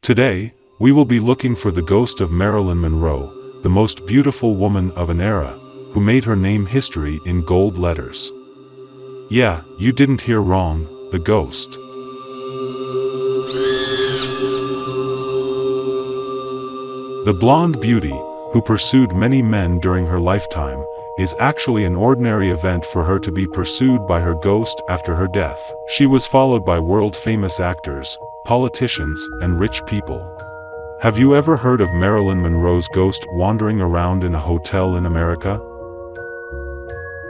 Today, we will be looking for the ghost of Marilyn Monroe, the most beautiful woman of an era, who made her name history in gold letters. Yeah, you didn't hear wrong, the ghost. The blonde beauty, who pursued many men during her lifetime, is actually an ordinary event for her to be pursued by her ghost after her death. She was followed by world-famous actors, politicians, and rich people. Have you ever heard of Marilyn Monroe's ghost wandering around in a hotel in America?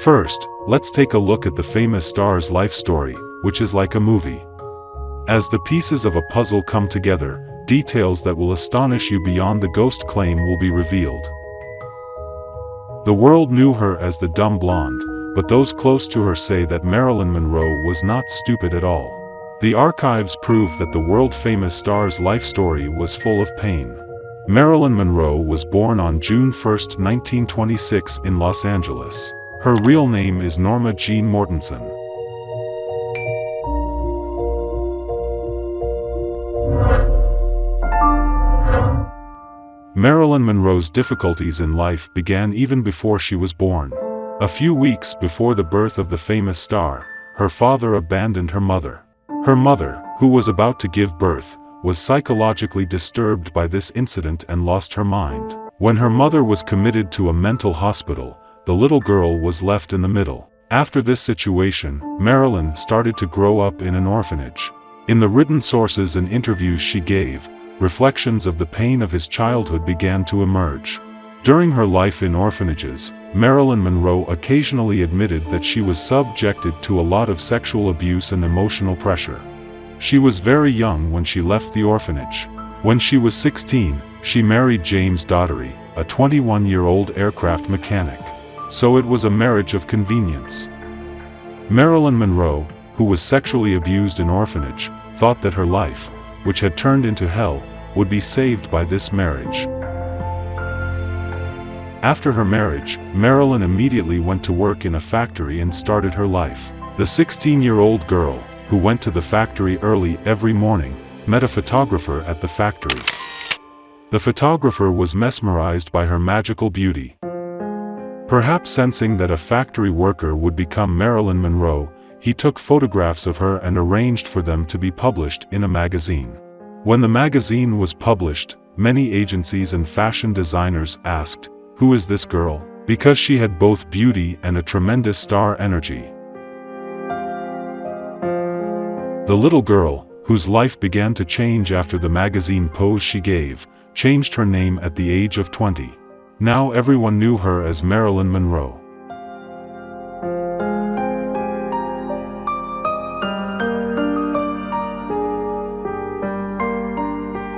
First, let's take a look at the famous star's life story, which is like a movie. As the pieces of a puzzle come together, details that will astonish you beyond the ghost claim will be revealed. The world knew her as the dumb blonde, but those close to her say that Marilyn Monroe was not stupid at all. The archives prove that the world-famous star's life story was full of pain. Marilyn Monroe was born on June 1, 1926 in Los Angeles. Her real name is Norma Jean Mortensen. Marilyn Monroe's difficulties in life began even before she was born. A few weeks before the birth of the famous star, her father abandoned her mother. Her mother, who was about to give birth, was psychologically disturbed by this incident and lost her mind. When her mother was committed to a mental hospital, the little girl was left in the middle. After this situation, Marilyn started to grow up in an orphanage. In the written sources and interviews she gave, reflections of the pain of his childhood began to emerge. During her life in orphanages, Marilyn Monroe occasionally admitted that she was subjected to a lot of sexual abuse and emotional pressure. She was very young when she left the orphanage. When she was 16, she married James Daugherty, a 21-year-old aircraft mechanic. So it was a marriage of convenience. Marilyn Monroe, who was sexually abused in orphanage, thought that her life, which had turned into hell, would be saved by this marriage. After her marriage, Marilyn immediately went to work in a factory and started her life. The 16-year-old girl, who went to the factory early every morning, met a photographer at the factory. The photographer was mesmerized by her magical beauty. Perhaps sensing that a factory worker would become Marilyn Monroe, he took photographs of her and arranged for them to be published in a magazine. When the magazine was published, many agencies and fashion designers asked, "Who is this girl?" because she had both beauty and a tremendous star energy. The little girl, whose life began to change after the magazine pose she gave, changed her name at the age of 20. Now everyone knew her as Marilyn Monroe.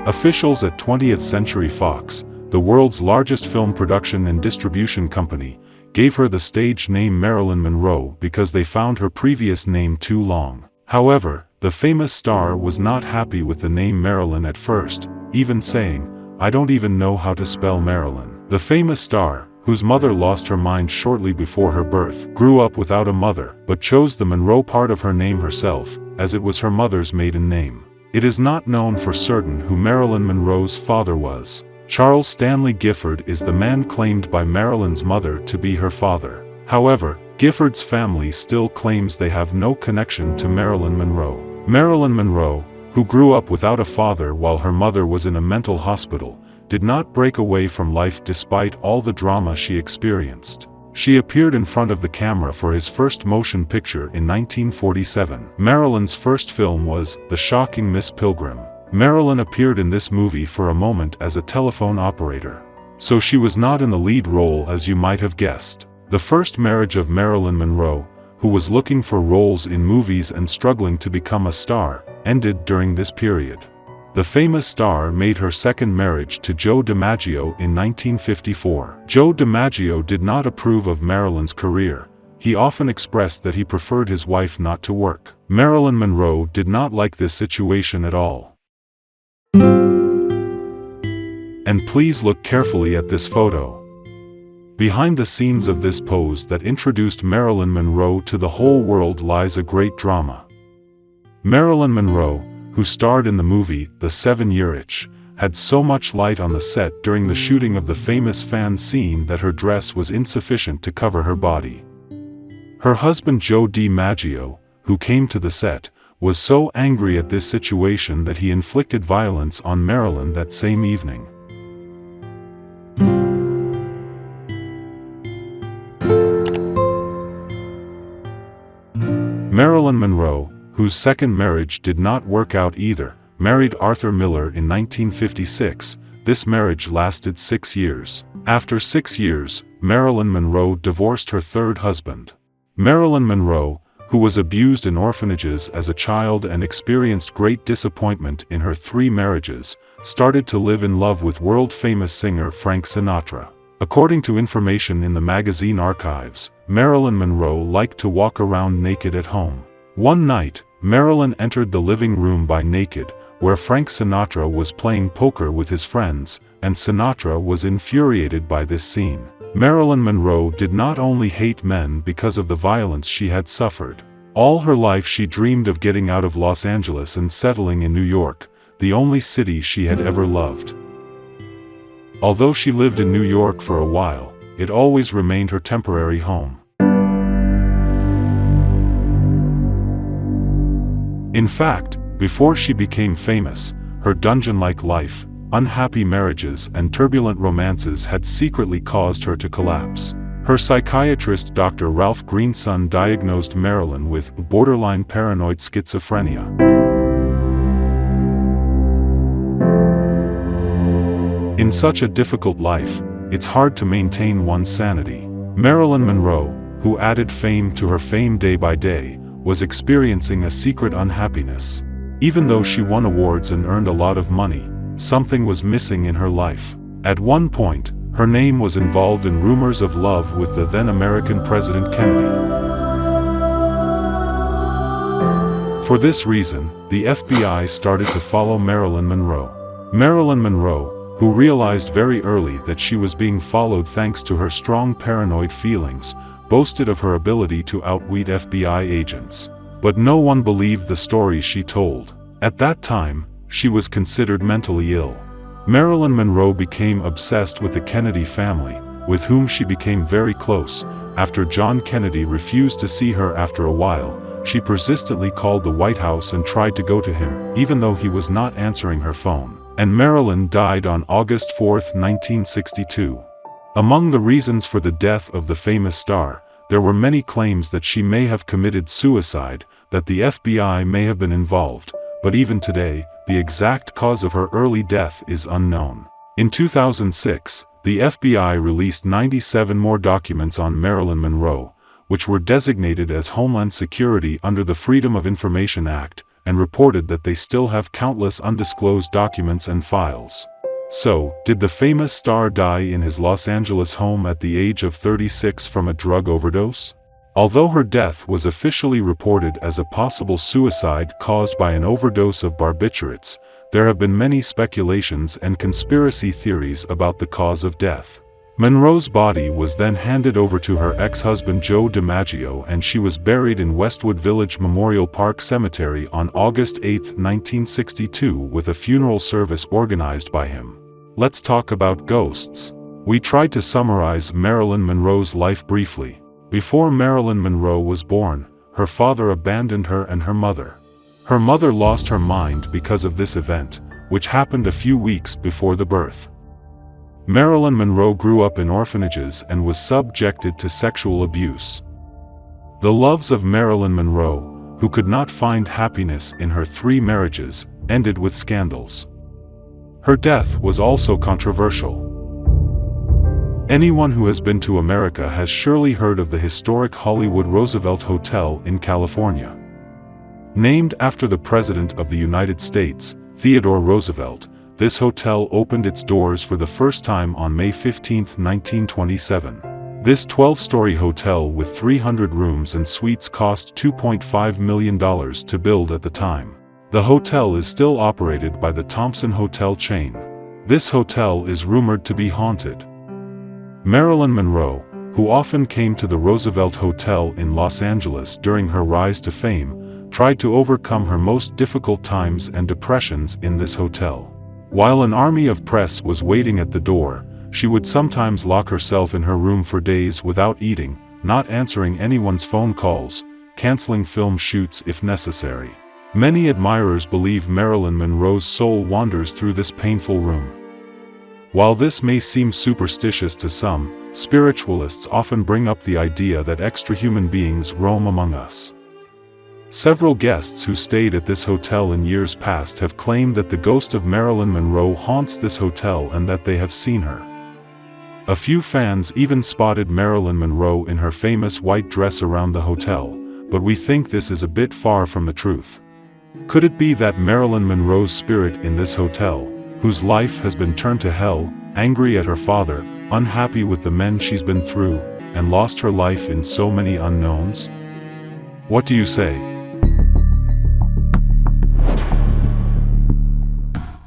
Officials at 20th Century Fox, the world's largest film production and distribution company, gave her the stage name Marilyn Monroe because they found her previous name too long. However, the famous star was not happy with the name Marilyn at first, even saying, "I don't even know how to spell Marilyn." The famous star, whose mother lost her mind shortly before her birth, grew up without a mother, but chose the Monroe part of her name herself, as it was her mother's maiden name. It is not known for certain who Marilyn Monroe's father was. Charles Stanley Gifford is the man claimed by Marilyn's mother to be her father. However, Gifford's family still claims they have no connection to Marilyn Monroe. Marilyn Monroe, who grew up without a father while her mother was in a mental hospital, did not break away from life despite all the drama she experienced. She appeared in front of the camera for his first motion picture in 1947. Marilyn's first film was The Shocking Miss Pilgrim. Marilyn appeared in this movie for a moment as a telephone operator. So she was not in the lead role as you might have guessed. The first marriage of Marilyn Monroe, who was looking for roles in movies and struggling to become a star, ended during this period. The famous star made her second marriage to Joe DiMaggio in 1954. Joe DiMaggio did not approve of Marilyn's career. He often expressed that he preferred his wife not to work. Marilyn Monroe did not like this situation at all. And please look carefully at this photo. Behind the scenes of this pose that introduced Marilyn Monroe to the whole world lies a great drama. Marilyn Monroe, who starred in the movie The 7-Year Itch, had so much light on the set during the shooting of the famous fan scene that her dress was insufficient to cover her body. Her husband Joe DiMaggio, who came to the set, was so angry at this situation that he inflicted violence on Marilyn that same evening. Marilyn Monroe, whose second marriage did not work out either, married Arthur Miller in 1956. This marriage lasted 6 years. After 6 years, Marilyn Monroe divorced her third husband. Marilyn Monroe, who was abused in orphanages as a child and experienced great disappointment in her 3 marriages, started to live in love with world-famous singer Frank Sinatra. According to information in the magazine archives, Marilyn Monroe liked to walk around naked at home. One night, Marilyn entered the living room by naked, where Frank Sinatra was playing poker with his friends, and Sinatra was infuriated by this scene. Marilyn Monroe did not only hate men because of the violence she had suffered. All her life she dreamed of getting out of Los Angeles and settling in New York, the only city she had ever loved. Although she lived in New York for a while, it always remained her temporary home. In fact, before she became famous, her dungeon-like life, unhappy marriages and turbulent romances had secretly caused her to collapse. Her psychiatrist Dr. Ralph Greenson diagnosed Marilyn with borderline paranoid schizophrenia. In such a difficult life, it's hard to maintain one's sanity. Marilyn Monroe, who added fame to her fame day by day, was experiencing a secret unhappiness. Even though she won awards and earned a lot of money, something was missing in her life. At one point, her name was involved in rumors of love with the then American President Kennedy. For this reason, the FBI started to follow Marilyn Monroe. Marilyn Monroe, who realized very early that she was being followed thanks to her strong paranoid feelings, boasted of her ability to outwit FBI agents. But no one believed the stories she told. At that time, she was considered mentally ill. Marilyn Monroe became obsessed with the Kennedy family, with whom she became very close. After John Kennedy refused to see her after a while, she persistently called the White House and tried to go to him, even though he was not answering her phone. And Marilyn died on August 4, 1962. Among the reasons for the death of the famous star, there were many claims that she may have committed suicide, that the FBI may have been involved, but even today, the exact cause of her early death is unknown. In 2006, the FBI released 97 more documents on Marilyn Monroe, which were designated as Homeland Security under the Freedom of Information Act, and reported that they still have countless undisclosed documents and files. So, did the famous star die in his Los Angeles home at the age of 36 from a drug overdose? Although her death was officially reported as a possible suicide caused by an overdose of barbiturates, there have been many speculations and conspiracy theories about the cause of death. Monroe's body was then handed over to her ex-husband Joe DiMaggio, and she was buried in Westwood Village Memorial Park Cemetery on August 8, 1962, with a funeral service organized by him. Let's talk about ghosts. We tried to summarize Marilyn Monroe's life briefly. Before Marilyn Monroe was born, her father abandoned her and her mother. Her mother lost her mind because of this event, which happened a few weeks before the birth. Marilyn Monroe grew up in orphanages and was subjected to sexual abuse. The loves of Marilyn Monroe, who could not find happiness in her 3 marriages, ended with scandals. Her death was also controversial. Anyone who has been to America has surely heard of the historic Hollywood Roosevelt Hotel in California. Named after the President of the United States, Theodore Roosevelt, this hotel opened its doors for the first time on May 15, 1927. This 12-story hotel with 300 rooms and suites cost $2.5 million to build at the time. The hotel is still operated by the Thompson Hotel chain. This hotel is rumored to be haunted. Marilyn Monroe, who often came to the Roosevelt Hotel in Los Angeles during her rise to fame, tried to overcome her most difficult times and depressions in this hotel. While an army of press was waiting at the door, she would sometimes lock herself in her room for days without eating, not answering anyone's phone calls, canceling film shoots if necessary. Many admirers believe Marilyn Monroe's soul wanders through this painful room. While this may seem superstitious to some, spiritualists often bring up the idea that extra-human beings roam among us. Several guests who stayed at this hotel in years past have claimed that the ghost of Marilyn Monroe haunts this hotel and that they have seen her. A few fans even spotted Marilyn Monroe in her famous white dress around the hotel, but we think this is a bit far from the truth. Could it be that Marilyn Monroe's spirit in this hotel, whose life has been turned to hell, angry at her father, unhappy with the men she's been through, and lost her life in so many unknowns? What do you say?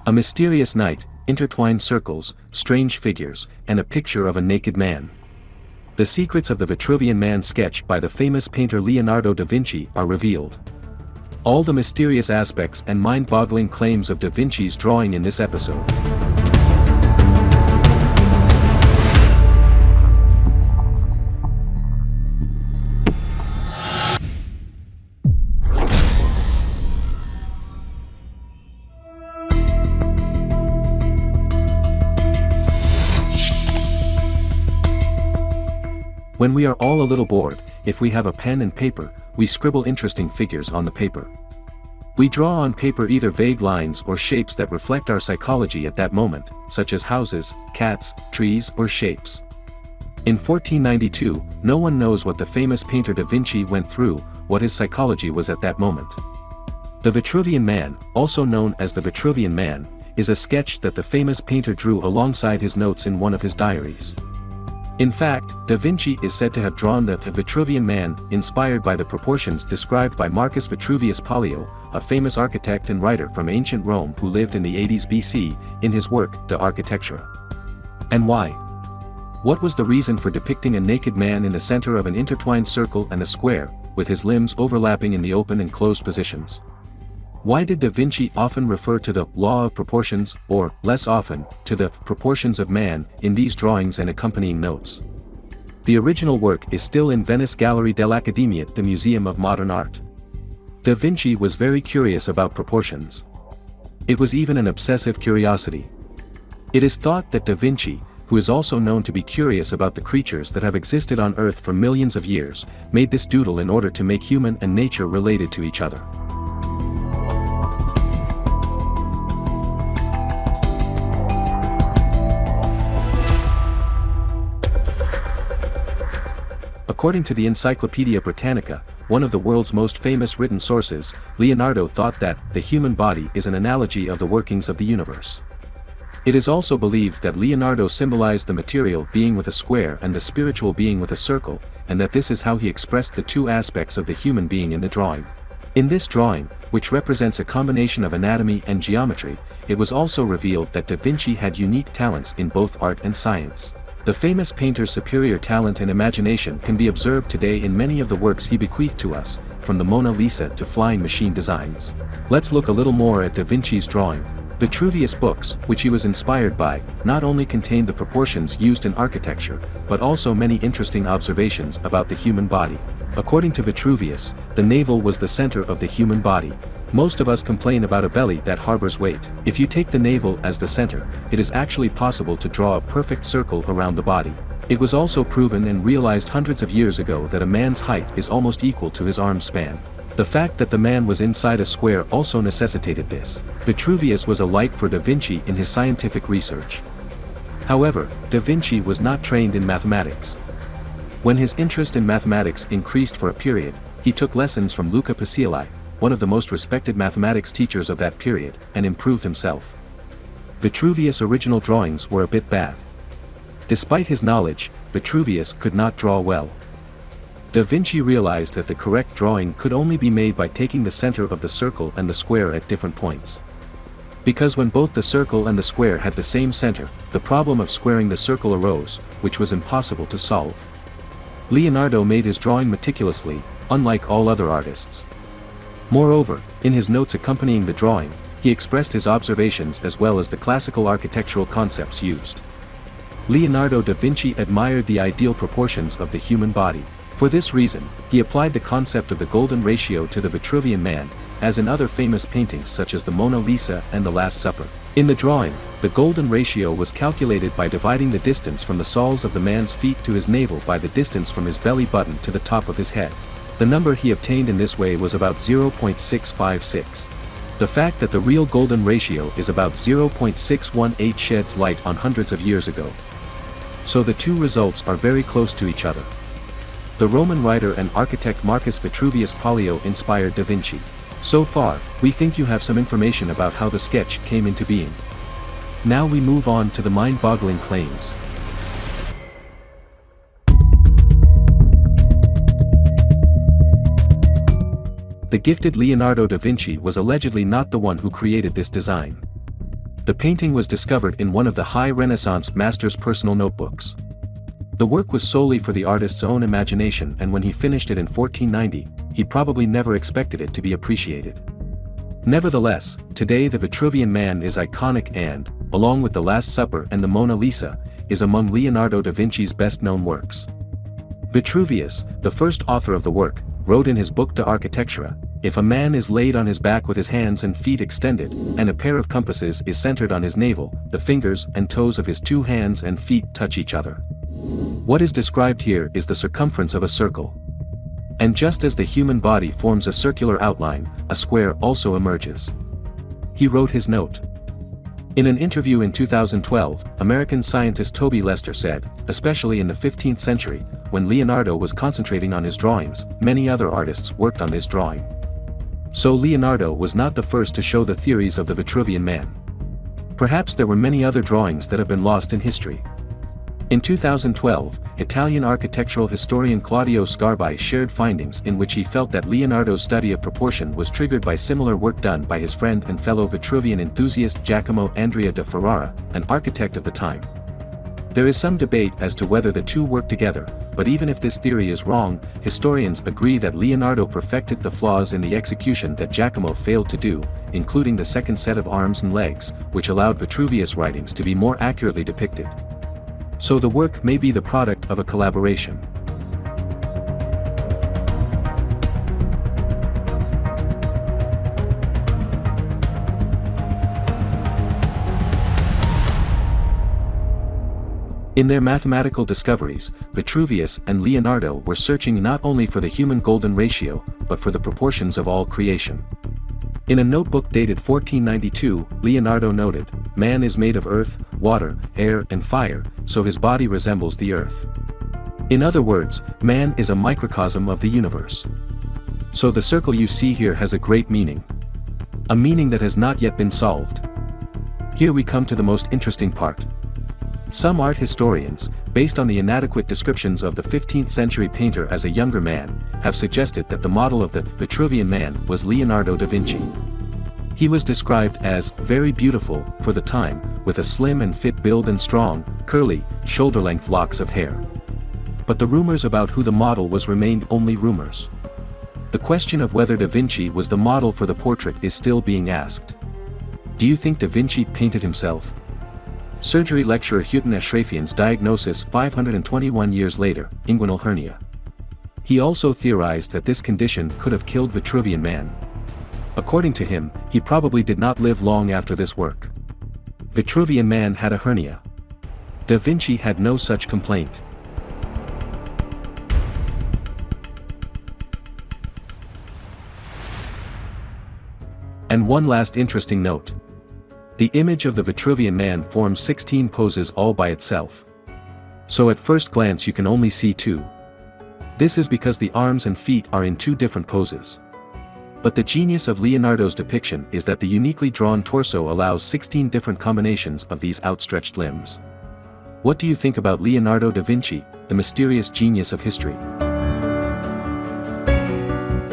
A mysterious night, intertwined circles, strange figures, and a picture of a naked man. The secrets of the Vitruvian Man sketched by the famous painter Leonardo da Vinci are revealed. All the mysterious aspects and mind-boggling claims of da Vinci's drawing in this episode. When we are all a little bored, if we have a pen and paper, we scribble interesting figures on the paper. We draw on paper either vague lines or shapes that reflect our psychology at that moment, such as houses, cats, trees, or shapes. In 1492, no one knows what the famous painter da Vinci went through, what his psychology was at that moment. The Vitruvian Man, also known as the Vitruvian Man, is a sketch that the famous painter drew alongside his notes in one of his diaries. In fact, da Vinci is said to have drawn the Vitruvian Man inspired by the proportions described by Marcus Vitruvius Pollio, a famous architect and writer from ancient Rome who lived in the 80s BC, in his work De Architectura. And why? What was the reason for depicting a naked man in the center of an intertwined circle and a square, with his limbs overlapping in the open and closed positions? Why did da Vinci often refer to the law of proportions, or, less often, to the proportions of man, in these drawings and accompanying notes? The original work is still in Venice Gallery dell'Accademia at the Museum of Modern Art. Da Vinci was very curious about proportions. It was even an obsessive curiosity. It is thought that da Vinci, who is also known to be curious about the creatures that have existed on Earth for millions of years, made this doodle in order to make human and nature related to each other. According to the Encyclopaedia Britannica, one of the world's most famous written sources, Leonardo thought that the human body is an analogy of the workings of the universe. It is also believed that Leonardo symbolized the material being with a square and the spiritual being with a circle, and that this is how he expressed the two aspects of the human being in the drawing. In this drawing, which represents a combination of anatomy and geometry, it was also revealed that da Vinci had unique talents in both art and science. The famous painter's superior talent and imagination can be observed today in many of the works he bequeathed to us, from the Mona Lisa to flying machine designs. Let's look a little more at da Vinci's drawing. Vitruvius books, which he was inspired by, not only contained the proportions used in architecture, but also many interesting observations about the human body. According to Vitruvius, the navel was the center of the human body. Most of us complain about a belly that harbors weight. If you take the navel as the center, it is actually possible to draw a perfect circle around the body. It was also proven and realized hundreds of years ago that a man's height is almost equal to his arm span. The fact that the man was inside a square also necessitated this. Vitruvius was a light for da Vinci in his scientific research. However, da Vinci was not trained in mathematics. When his interest in mathematics increased for a period, he took lessons from Luca Pacioli, one of the most respected mathematics teachers of that period, and improved himself. Vitruvius' original drawings were a bit bad. Despite his knowledge, Vitruvius could not draw well. Da Vinci realized that the correct drawing could only be made by taking the center of the circle and the square at different points. Because when both the circle and the square had the same center, the problem of squaring the circle arose, which was impossible to solve. Leonardo made his drawing meticulously, unlike all other artists. Moreover, in his notes accompanying the drawing, he expressed his observations as well as the classical architectural concepts used. Leonardo da Vinci admired the ideal proportions of the human body. For this reason, he applied the concept of the golden ratio to the Vitruvian Man, as in other famous paintings such as the Mona Lisa and the Last Supper. In the drawing, the golden ratio was calculated by dividing the distance from the soles of the man's feet to his navel by the distance from his belly button to the top of his head. The number he obtained in this way was about 0.656. The fact that the real golden ratio is about 0.618 sheds light on hundreds of years ago. So the two results are very close to each other. The Roman writer and architect Marcus Vitruvius Pollio inspired da Vinci. So far, we think you have some information about how the sketch came into being. Now we move on to the mind-boggling claims. The gifted Leonardo da Vinci was allegedly not the one who created this design. The painting was discovered in one of the high Renaissance master's personal notebooks. The work was solely for the artist's own imagination, and when he finished it in 1490, he probably never expected it to be appreciated. Nevertheless, today the Vitruvian Man is iconic and, along with the Last Supper and the Mona Lisa, is among Leonardo da Vinci's best-known works. Vitruvius, the first author of the work, wrote in his book De Architectura, "If a man is laid on his back with his hands and feet extended, and a pair of compasses is centered on his navel, the fingers and toes of his two hands and feet touch each other." What is described here is the circumference of a circle. And just as the human body forms a circular outline, a square also emerges. He wrote his note. In an interview in 2012, American scientist Toby Lester said, especially in the 15th century, when Leonardo was concentrating on his drawings, many other artists worked on this drawing. So Leonardo was not the first to show the theories of the Vitruvian Man. Perhaps there were many other drawings that have been lost in history. In 2012, Italian architectural historian Claudio Scarbai shared findings in which he felt that Leonardo's study of proportion was triggered by similar work done by his friend and fellow Vitruvian enthusiast Giacomo Andrea da Ferrara, an architect of the time. There is some debate as to whether the two work together, but even if this theory is wrong, historians agree that Leonardo perfected the flaws in the execution that Giacomo failed to do, including the second set of arms and legs, which allowed Vitruvius' writings to be more accurately depicted. So the work may be the product of a collaboration. In their mathematical discoveries, Vitruvius and Leonardo were searching not only for the human golden ratio, but for the proportions of all creation. In a notebook dated 1492, Leonardo noted, "Man is made of earth, water, air and fire, so his body resembles the earth." In other words, man is a microcosm of the universe. So the circle you see here has a great meaning. A meaning that has not yet been solved. Here we come to the most interesting part. Some art historians, based on the inadequate descriptions of the 15th century painter as a younger man, have suggested that the model of the Vitruvian Man was Leonardo da Vinci. He was described as very beautiful for the time, with a slim and fit build and strong, curly, shoulder-length locks of hair. But the rumors about who the model was remained only rumors. The question of whether da Vinci was the model for the portrait is still being asked. Do you think da Vinci painted himself? Surgery lecturer Houghton Ashrafian's diagnosis 521 years later, inguinal hernia. He also theorized that this condition could have killed Vitruvian Man. According to him, he probably did not live long after this work. Vitruvian Man had a hernia. Da Vinci had no such complaint. And one last interesting note. The image of the Vitruvian Man forms 16 poses all by itself. So at first glance you can only see 2. This is because the arms and feet are in 2 different poses. But the genius of Leonardo's depiction is that the uniquely drawn torso allows 16 different combinations of these outstretched limbs. What do you think about Leonardo da Vinci, the mysterious genius of history?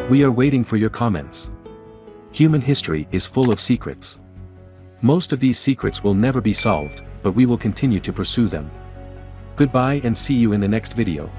We are waiting for your comments. Human history is full of secrets. Most of these secrets will never be solved, but we will continue to pursue them. Goodbye and see you in the next video.